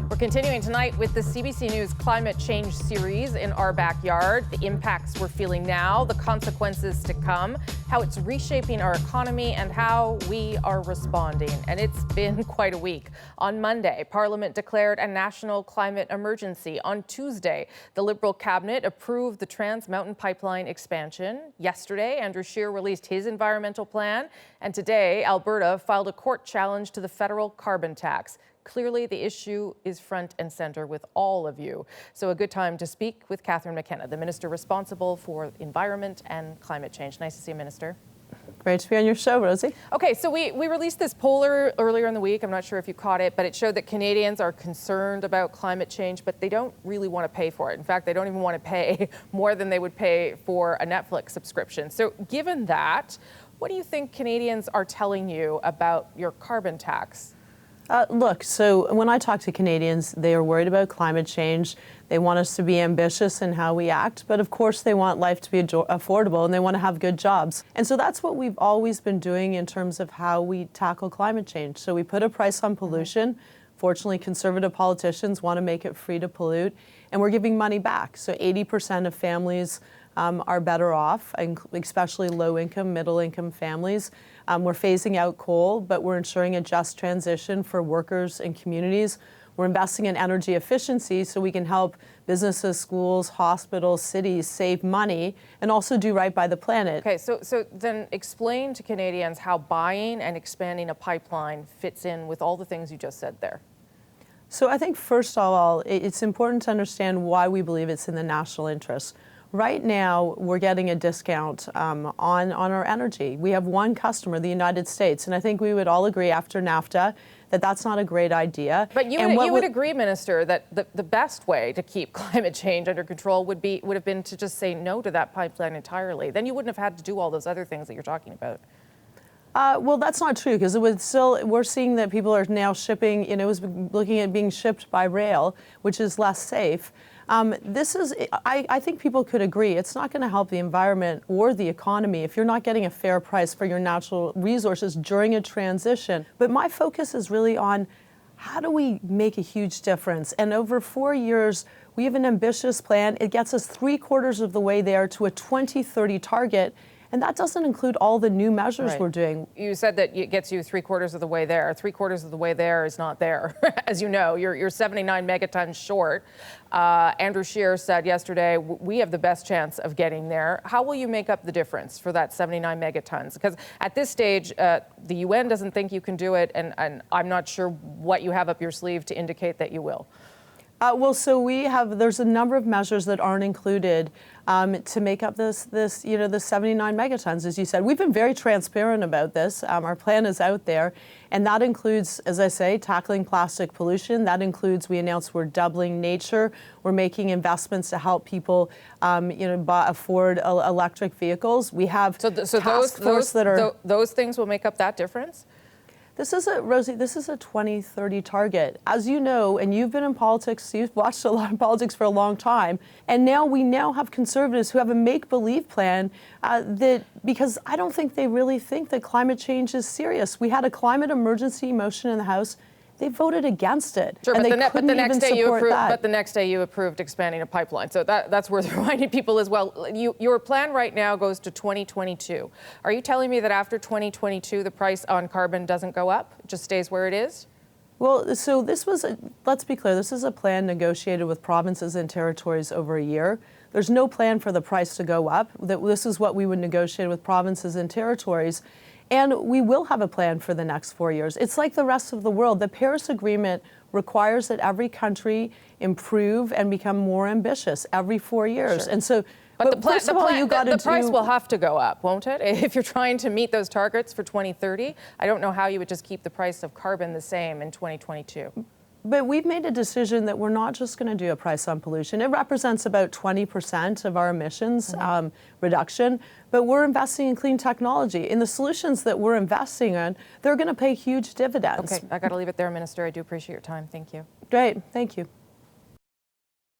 We're continuing tonight with the CBC News Climate Change series in our backyard. The impacts we're feeling now, the consequences to come, how it's reshaping our economy, and how we are responding. And it's been quite a week. On Monday, Parliament declared a national climate emergency. On Tuesday, the Liberal cabinet approved the Trans Mountain Pipeline expansion. Yesterday, Andrew Scheer released his environmental plan. And today, Alberta filed a court challenge to the federal carbon tax. Clearly, the issue is front and center with all of you. So a good time to speak with Catherine McKenna, the minister responsible for environment and climate change. Nice to see you, Minister. Great to be on your show, Rosie. Okay, so we released this poll earlier in the week. I'm not sure if you caught it, but it showed that Canadians are concerned about climate change, but they don't really want to pay for it. In fact, they don't even want to pay more than they would pay for a Netflix subscription. So given that, what do you think Canadians are telling you about your carbon tax? Look, so when I talk to Canadians, they are worried about climate change. They want us to be ambitious in how we act, but of course they want life to be affordable and they want to have good jobs. And so that's what we've always been doing in terms of how we tackle climate change. So we put a price on pollution. Fortunately, conservative politicians want to make it free to pollute, and we're giving money back. So 80% of families are better off, especially low-income, middle-income families. We're phasing out coal, but we're ensuring a just transition for workers and communities. We're investing in energy efficiency so we can help businesses, schools, hospitals, cities save money and also do right by the planet. Okay, so then explain to Canadians how buying and expanding a pipeline fits in with all the things you just said there. So I think first of all, it's important to understand why we believe it's in the national interest. Right now, we're getting a discount on our energy. We have one customer, the United States, and I think we would all agree after NAFTA that that's not a great idea. But you would agree, Minister, that the best way to keep climate change under control would have been to just say no to that pipeline entirely. Then you wouldn't have had to do all those other things that you're talking about. Well, that's not true, because we're seeing that people are now shipping, looking at being shipped by rail, which is less safe. I think people could agree, it's not going to help the environment or the economy if you're not getting a fair price for your natural resources during a transition. But my focus is really on how do we make a huge difference? And over 4 years, we have an ambitious plan. It gets us 3/4 of the way there to a 2030 target. And that doesn't include all the new measures we're doing. You said that it gets you 3/4 of the way there. 3/4 of the way there is not there. As you know, you're 79 megatons short. Andrew Scheer said yesterday, we have the best chance of getting there. How will you make up the difference for that 79 megatons? Because at this stage, the UN doesn't think you can do it, and I'm not sure what you have up your sleeve to indicate that you will. Well, so there's a number of measures that aren't included to make up the 79 megatons, as you said. We've been very transparent about this. Our plan is out there, and that includes, as I say, tackling plastic pollution. That includes, we announced we're doubling nature. We're making investments to help people, afford electric vehicles. We have those things will make up that difference? Rosie, this is a 2030 target. As you know, and you've been in politics, you've watched a lot of politics for a long time, and we now have conservatives who have a make-believe plan because I don't think they really think that climate change is serious. We had a climate emergency motion in the House. They voted against it. Sure, and but, the next day you approved expanding a pipeline. So that's worth reminding people as well. Your plan right now goes to 2022. Are you telling me that after 2022, the price on carbon doesn't go up? It just stays where it is? Well, so let's be clear, this is a plan negotiated with provinces and territories over a year. There's no plan for the price to go up. This is what we would negotiate with provinces and territories. And we will have a plan for the next 4 years. It's like the rest of the world. The Paris Agreement requires that every country improve and become more ambitious every 4 years. Sure. And so, but the price will have to go up, won't it? If you're trying to meet those targets for 2030, I don't know how you would just keep the price of carbon the same in 2022. But we've made a decision that we're not just going to do a price on pollution. It represents about 20% of our emissions reduction, but we're investing in clean technology. In the solutions that we're investing in, they're going to pay huge dividends. Okay, I got to leave it there, Minister. I do appreciate your time. Thank you. Great. Thank you.